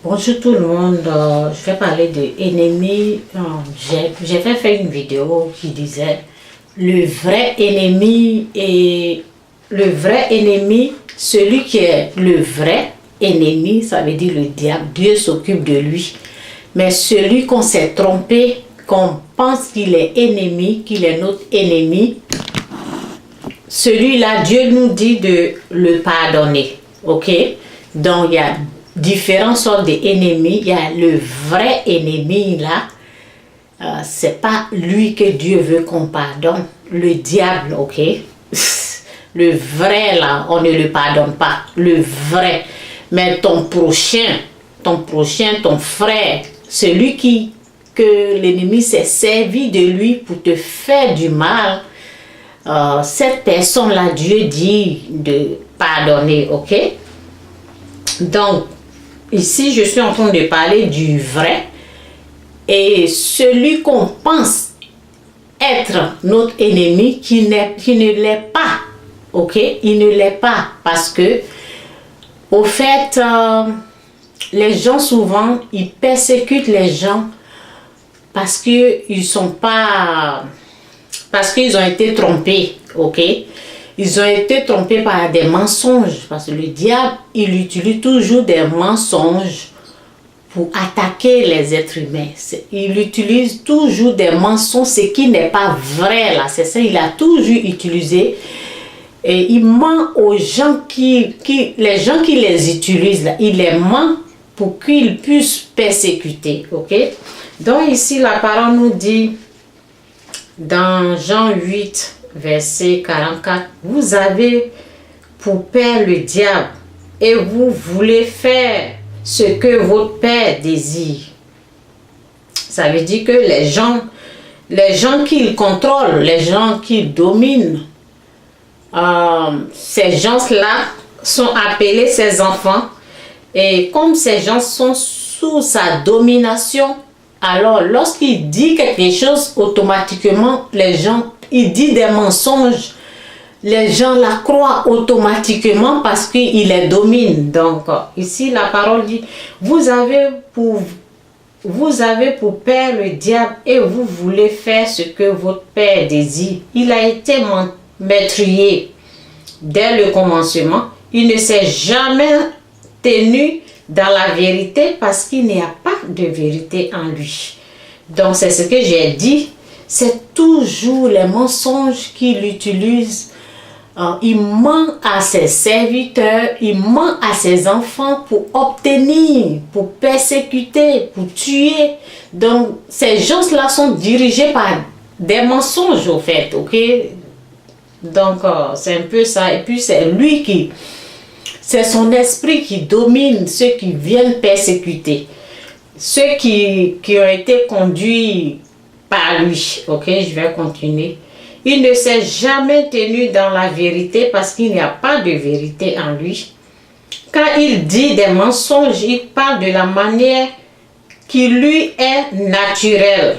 Bonjour tout le monde, je vais parler de ennemis. J'ai fait une vidéo qui disait le vrai ennemi et le vrai ennemi, celui qui est le vrai ennemi, ça veut dire le diable, Dieu s'occupe de lui. Mais celui qu'on s'est trompé, qu'on pense qu'il est ennemi, qu'il est notre ennemi, celui-là, Dieu nous dit de le pardonner, ok? Donc il y a différentes sortes d'ennemis. Il y a le vrai ennemi là, c'est pas lui que Dieu veut qu'on pardonne, le diable, ok? Le vrai là, on ne le pardonne pas, le vrai. Mais ton prochain, ton frère, celui que l'ennemi s'est servi de lui pour te faire du mal, cette personne-là, Dieu dit de pardonner, ok? Donc, ici, je suis en train de parler du vrai et celui qu'on pense être notre ennemi qui ne l'est pas, ok? Il ne l'est pas parce que, au fait, les gens souvent, ils persécutent les gens parce qu'ils sont pas... Parce qu'ils ont été trompés, ok? Ils ont été trompés par des mensonges. Parce que le diable, il utilise toujours des mensonges pour attaquer les êtres humains. Il utilise toujours des mensonges, ce qui n'est pas vrai là. C'est ça, il a toujours utilisé. Et il ment aux gens les gens qui les utilisent là. Il les ment pour qu'ils puissent persécuter, ok? Donc ici, la parole nous dit... Dans Jean 8, verset 44, vous avez pour père le diable et vous voulez faire ce que votre père désire. Ça veut dire que les gens qu'il contrôle, les gens qu'il domine, ces gens-là sont appelés ses enfants. Et comme ces gens sont sous sa domination, alors, lorsqu'il dit quelque chose, automatiquement, il dit des mensonges, les gens la croient automatiquement parce qu'il les domine. Donc, ici, la parole dit, vous avez pour père le diable et vous voulez faire ce que votre père désire. Il a été meurtrier dès le commencement. Il ne s'est jamais tenu dans la vérité parce qu'il n'y a pas de vérité en lui. Donc c'est ce que j'ai dit, c'est toujours les mensonges qu'il utilise. Il ment à ses serviteurs, il ment à ses enfants pour obtenir, pour persécuter, pour tuer. Donc ces gens-là sont dirigés par des mensonges au fait, ok? Donc c'est un peu ça. Et puis c'est lui c'est son esprit qui domine ceux qui viennent persécuter. Ceux qui ont été conduits par lui. Ok, je vais continuer. Il ne s'est jamais tenu dans la vérité parce qu'il n'y a pas de vérité en lui. Quand il dit des mensonges, il parle de la manière qui lui est naturelle.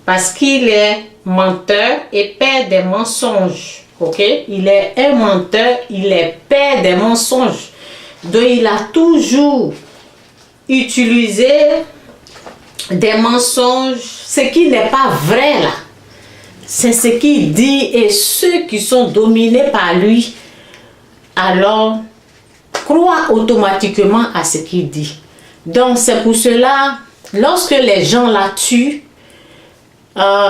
Parce qu'il est menteur et père des mensonges. Ok, il est un menteur, il est père des mensonges. Donc il a toujours utilisé des mensonges, ce qui n'est pas vrai là. C'est ce qu'il dit et ceux qui sont dominés par lui, alors croient automatiquement à ce qu'il dit. Donc c'est pour cela, lorsque les gens la tuent,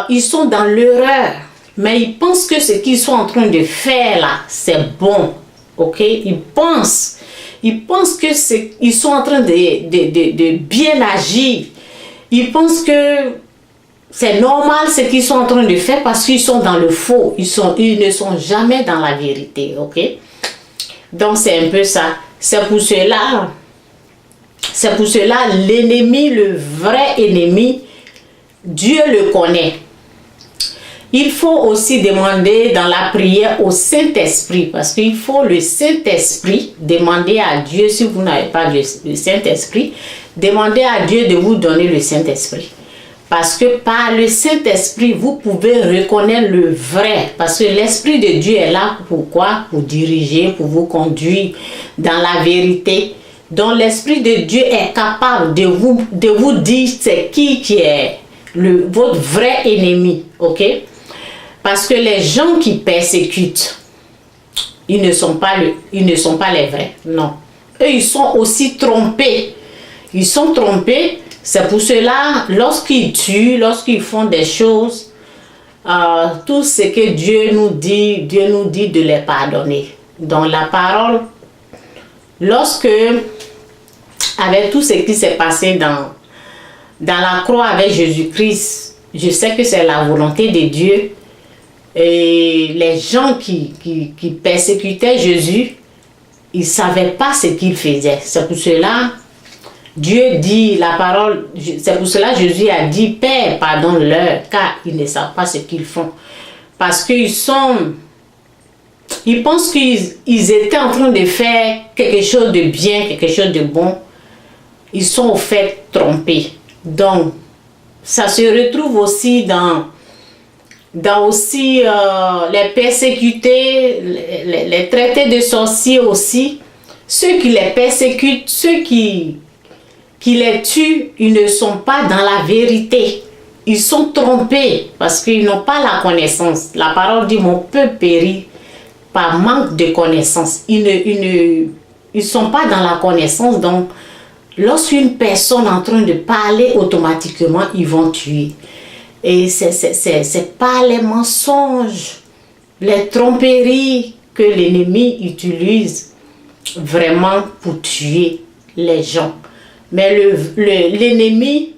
ils sont dans l'erreur. Mais ils pensent que ce qu'ils sont en train de faire là, c'est bon. Ok? Ils pensent que ils sont en train de bien agir. Ils pensent que c'est normal ce qu'ils sont en train de faire parce qu'ils sont dans le faux. Ils ne sont jamais dans la vérité. Ok? Donc c'est un peu ça. C'est pour cela, l'ennemi, le vrai ennemi, Dieu le connaît. Il faut aussi demander dans la prière au Saint-Esprit, parce qu'il faut le Saint-Esprit, demander à Dieu, si vous n'avez pas le Saint-Esprit, demandez à Dieu de vous donner le Saint-Esprit. Parce que par le Saint-Esprit, vous pouvez reconnaître le vrai, parce que l'Esprit de Dieu est là, pourquoi? Pour diriger, pour vous conduire dans la vérité. Donc l'Esprit de Dieu est capable de vous dire c'est qui est votre vrai ennemi, ok? Parce que les gens qui persécutent, ils ne sont pas les vrais, non. Eux, ils sont aussi trompés. Ils sont trompés. C'est pour cela, lorsqu'ils tuent, lorsqu'ils font des choses, tout ce que Dieu nous dit de les pardonner. Dans la parole, lorsque, avec tout ce qui s'est passé dans la croix avec Jésus-Christ, je sais que c'est la volonté de Dieu. Et les gens qui persécutaient Jésus, ils ne savaient pas ce qu'ils faisaient. C'est pour cela, Dieu dit la parole, c'est pour cela Jésus a dit, Père, pardonne-leur, car ils ne savent pas ce qu'ils font. Parce qu'ils pensent qu'ils étaient en train de faire quelque chose de bien, quelque chose de bon. Ils sont au fait trompés. Donc, ça se retrouve aussi dans les persécutés, les traités de sorciers aussi. Ceux qui les persécutent, ceux qui les tuent, ils ne sont pas dans la vérité. Ils sont trompés parce qu'ils n'ont pas la connaissance. La parole dit, mon peuple périt par manque de connaissance. Ils ne sont pas dans la connaissance. Donc, lorsqu'une personne est en train de parler, automatiquement, ils vont tuer. Et c'est pas les mensonges, les tromperies que l'ennemi utilise vraiment pour tuer les gens. Mais l'ennemi,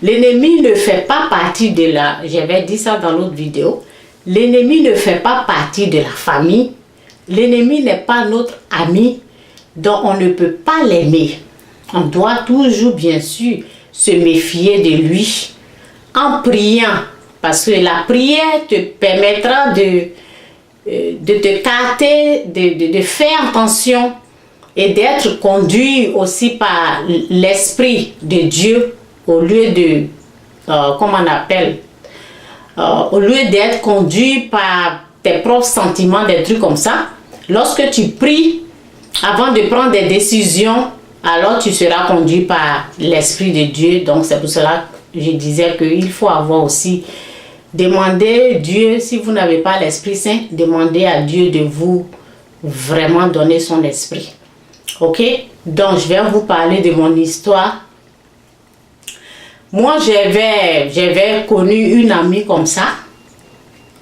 l'ennemi ne fait pas partie de la, j'avais dit ça dans l'autre vidéo, l'ennemi ne fait pas partie de la famille, l'ennemi n'est pas notre ami, donc on ne peut pas l'aimer. On doit toujours, bien sûr, se méfier de lui en priant, parce que la prière te permettra de te carter, de faire attention et d'être conduit aussi par l'Esprit de Dieu au lieu de, comment on appelle, au lieu d'être conduit par tes propres sentiments, des trucs comme ça. Lorsque tu pries, avant de prendre des décisions, alors tu seras conduit par l'Esprit de Dieu. Donc c'est pour cela que je disais qu'il faut avoir aussi, demander Dieu, si vous n'avez pas l'Esprit Saint, demandez à Dieu de vous vraiment donner son esprit. Ok? Donc je vais vous parler de mon histoire. Moi j'avais connu une amie comme ça.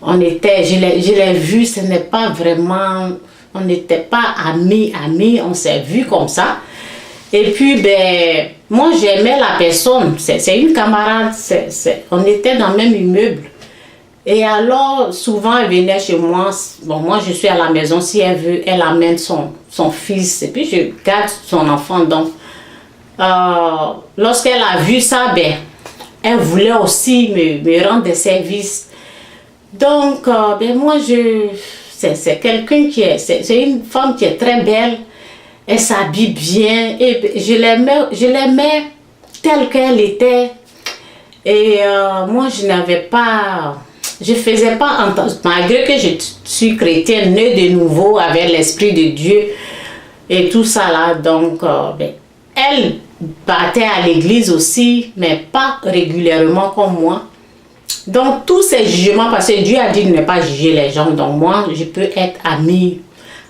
Je l'ai vue, ce n'est pas vraiment, on n'était pas amis, on s'est vu comme ça. Et puis, ben, moi, j'aimais la personne. C'est une camarade. On était dans le même immeuble. Et alors, souvent, elle venait chez moi. Bon, moi, je suis à la maison. Si elle veut, elle amène son fils. Et puis, je garde son enfant. Donc, lorsqu'elle a vu ça, ben, elle voulait aussi me rendre des services. Donc, ben, moi, c'est quelqu'un c'est une femme qui est très belle. Elle s'habille bien et je l'aimais telle qu'elle était. Et moi, je faisais pas, malgré que je suis chrétienne, née de nouveau avec l'Esprit de Dieu et tout ça là. Donc, ben, elle partait à l'église aussi, mais pas régulièrement comme moi. Donc, tous ces jugements, parce que Dieu a dit de ne pas juger les gens. Donc, moi, je peux être amie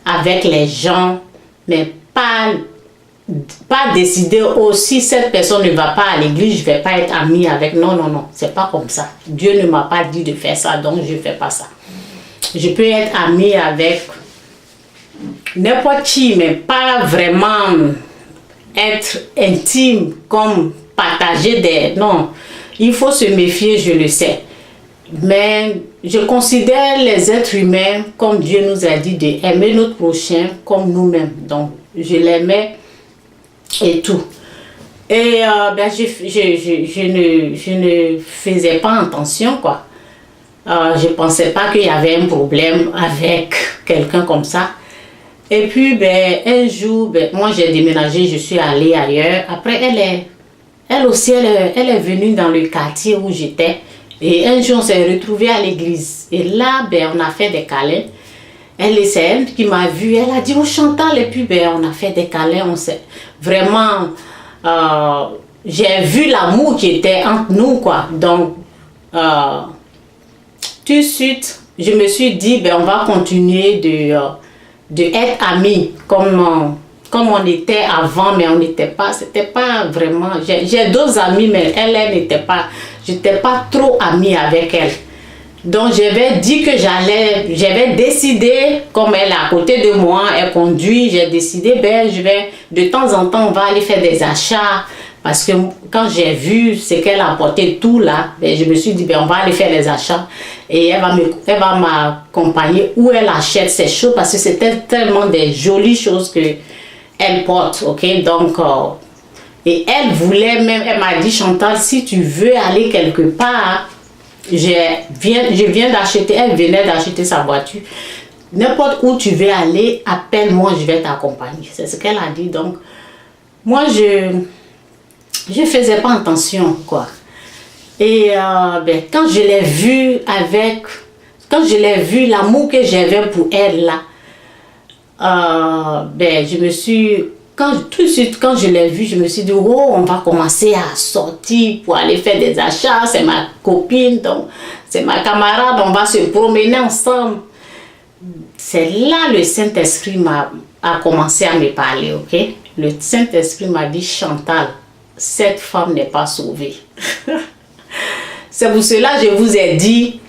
avec les gens, mais pas décider aussi cette personne ne va pas à l'église, je ne vais pas être amie avec. Non, c'est pas comme ça. Dieu ne m'a pas dit de faire ça, donc je ne fais pas ça. Je peux être amie avec n'importe qui, mais pas vraiment être intime, comme partager des... Non, il faut se méfier, je le sais. Mais je considère les êtres humains, comme Dieu nous a dit, d'aimer notre prochain comme nous-mêmes. Donc, je l'aimais et tout. Et ben, je ne faisais pas attention, quoi. Je ne pensais pas qu'il y avait un problème avec quelqu'un comme ça. Et puis, ben, un jour, ben, moi j'ai déménagé, je suis allée ailleurs. Après, elle aussi, elle est venue dans le quartier où j'étais. Et un jour, on s'est retrouvés à l'église. Et là, ben, on a fait des câlins. c'est elle qui m'a vue, elle a dit, oh Chantal, et puis ben, on a fait des câlins, on s'est vraiment, j'ai vu l'amour qui était entre nous, quoi. Donc, tout de suite, je me suis dit, ben, on va continuer de être amis, comme on était avant, mais on n'était pas, c'était pas vraiment, j'ai d'autres amis, mais elle n'était pas, j'étais pas trop amie avec elle. Donc j'avais dit que j'avais décidé, comme elle est à côté de moi, elle conduit, j'ai décidé, ben de temps en temps, on va aller faire des achats, parce que quand j'ai vu ce qu'elle apportait tout là, ben, je me suis dit, ben, on va aller faire les achats, et elle va m'accompagner où elle achète ses choses, parce que c'était tellement des jolies choses que elle porte, ok, donc, et elle voulait même, elle m'a dit, Chantal, si tu veux aller quelque part, je viens d'acheter, elle venait d'acheter sa voiture. N'importe où tu veux aller, appelle-moi, je vais t'accompagner. C'est ce qu'elle a dit. Donc, moi, je faisais pas attention, quoi. Et ben, quand je l'ai vue l'amour que j'avais pour elle, là, ben, tout de suite, quand je l'ai vue, je me suis dit, oh, on va commencer à sortir pour aller faire des achats. C'est ma copine, donc c'est ma camarade, on va se promener ensemble. C'est là le Saint-Esprit a commencé à me parler, ok? Le Saint-Esprit m'a dit, Chantal, cette femme n'est pas sauvée. C'est pour cela que je vous ai dit,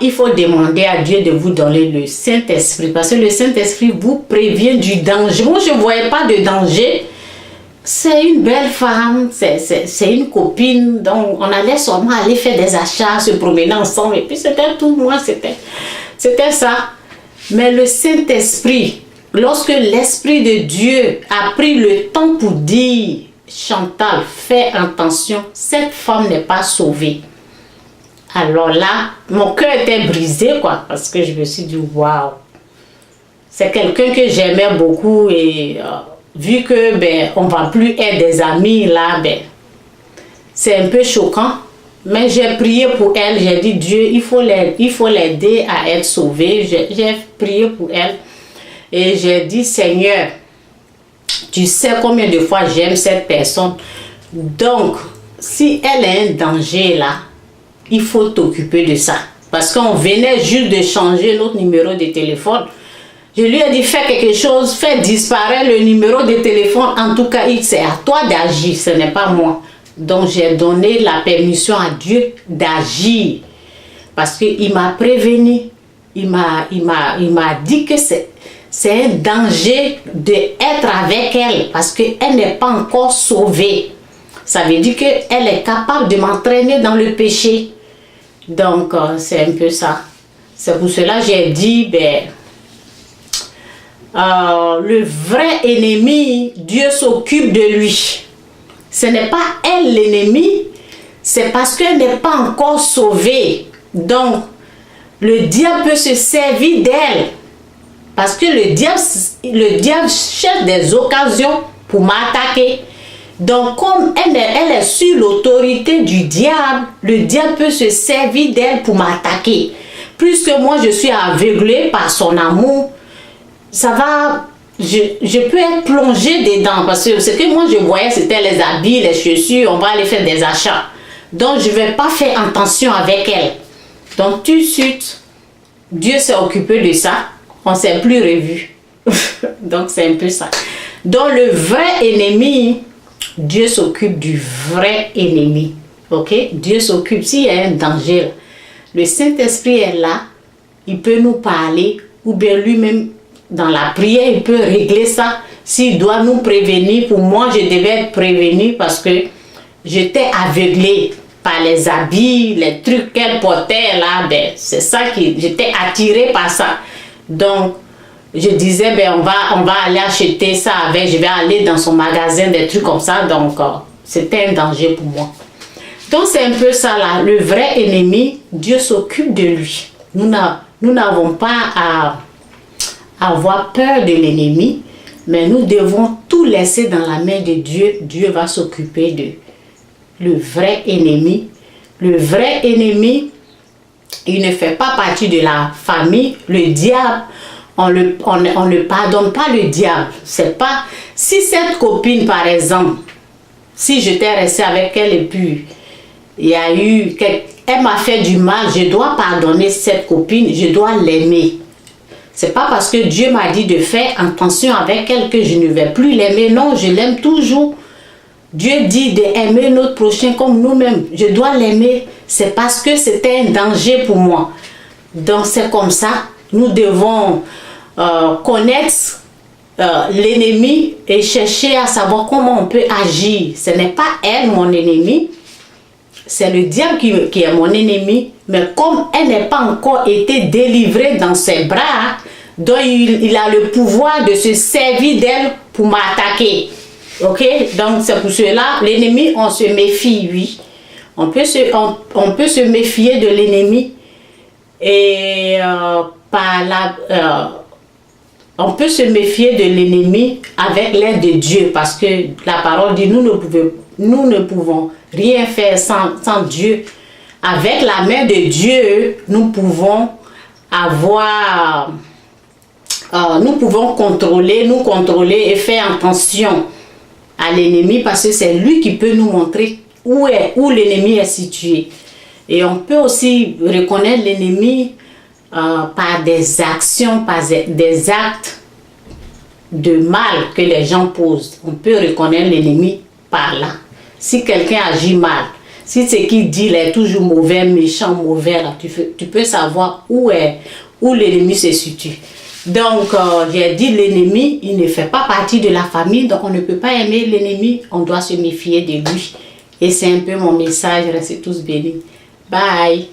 il faut demander à Dieu de vous donner le Saint-Esprit, parce que le Saint-Esprit vous prévient du danger. Moi, je ne voyais pas de danger. C'est une belle femme, c'est une copine, donc on allait seulement aller faire des achats, se promener ensemble, et puis c'était tout. Moi, c'était ça. Mais le Saint-Esprit, lorsque l'Esprit de Dieu a pris le temps pour dire, Chantal, fais attention, cette femme n'est pas sauvée. Alors là, mon cœur était brisé, quoi, parce que je me suis dit, waouh, c'est quelqu'un que j'aimais beaucoup, et vu que, ben, on ne va plus être des amis, là, ben, c'est un peu choquant. Mais j'ai prié pour elle, j'ai dit, Dieu, il faut l'aider à être sauvée. J'ai prié pour elle, et j'ai dit, Seigneur, tu sais combien de fois j'aime cette personne. Donc, si elle est un danger, là, il faut t'occuper de ça. Parce qu'on venait juste de changer notre numéro de téléphone. Je lui ai dit, fais quelque chose, fais disparaître le numéro de téléphone. En tout cas, c'est à toi d'agir, ce n'est pas moi. Donc, j'ai donné la permission à Dieu d'agir. Parce qu'il m'a prévenu. Il m'a dit que c'est un danger d'être avec elle. Parce qu'elle n'est pas encore sauvée. Ça veut dire qu'elle est capable de m'entraîner dans le péché. Donc, c'est un peu ça. C'est pour cela que j'ai dit, ben, le vrai ennemi, Dieu s'occupe de lui. Ce n'est pas elle l'ennemi, c'est parce qu'elle n'est pas encore sauvée. Donc, le diable peut se servir d'elle. Parce que le diable cherche des occasions pour m'attaquer. Donc, comme elle est sur l'autorité du diable, le diable peut se servir d'elle pour m'attaquer. Puisque moi, je suis aveuglée par son amour, ça va, je peux être plongée dedans. Parce que ce que moi, je voyais, c'était les habits, les chaussures, on va aller faire des achats. Donc, je ne vais pas faire attention avec elle. Donc, tout de suite, Dieu s'est occupé de ça. On ne s'est plus revus. Donc, c'est un peu ça. Donc, le vrai ennemi, Dieu s'occupe du vrai ennemi. Ok? Dieu s'occupe. S'il y a un danger, le Saint-Esprit est là. Il peut nous parler. Ou bien lui-même, dans la prière, il peut régler ça. S'il doit nous prévenir. Pour moi, je devais être prévenue parce que j'étais aveuglée par les habits, les trucs qu'elle portait là. Ben, c'est ça qui... J'étais attirée par ça. Donc, je disais, ben, on va aller acheter ça avec, je vais aller dans son magasin, des trucs comme ça. Donc, c'était un danger pour moi. Donc, c'est un peu ça là. Le vrai ennemi, Dieu s'occupe de lui. Nous n'avons pas à avoir peur de l'ennemi, mais nous devons tout laisser dans la main de Dieu. Dieu va s'occuper de le vrai ennemi. Le vrai ennemi, il ne fait pas partie de la famille. Le diable, on ne pardonne pas le diable. C'est pas... Si cette copine, par exemple, si j'étais restée avec elle et puis il y a eu... Elle m'a fait du mal, je dois pardonner cette copine, je dois l'aimer. C'est pas parce que Dieu m'a dit de faire attention avec elle que je ne vais plus l'aimer. Non, je l'aime toujours. Dieu dit d'aimer notre prochain comme nous-mêmes. Je dois l'aimer. C'est parce que c'était un danger pour moi. Donc c'est comme ça. Nous devons connaître l'ennemi et chercher à savoir comment on peut agir. Ce n'est pas elle mon ennemi. C'est le diable qui est mon ennemi. Mais comme elle n'est pas encore été délivrée dans ses bras, donc il a le pouvoir de se servir d'elle pour m'attaquer. Ok? Donc c'est pour cela, l'ennemi, on se méfie, oui. On peut se méfier de l'ennemi. Et on peut se méfier de l'ennemi avec l'aide de Dieu. Parce que la parole dit, nous ne pouvons rien faire sans Dieu. Avec la main de Dieu, nous pouvons contrôler et faire attention à l'ennemi parce que c'est lui qui peut nous montrer où l'ennemi est situé. Et on peut aussi reconnaître l'ennemi par des actions, par des actes de mal que les gens posent. On peut reconnaître l'ennemi par là. Si quelqu'un agit mal, si ce qu'il dit est toujours mauvais, méchant, mauvais, là, tu peux savoir où l'ennemi se situe. Donc, j'ai dit l'ennemi, il ne fait pas partie de la famille, donc on ne peut pas aimer l'ennemi, on doit se méfier de lui. Et c'est un peu mon message, restez tous bénis. Bye!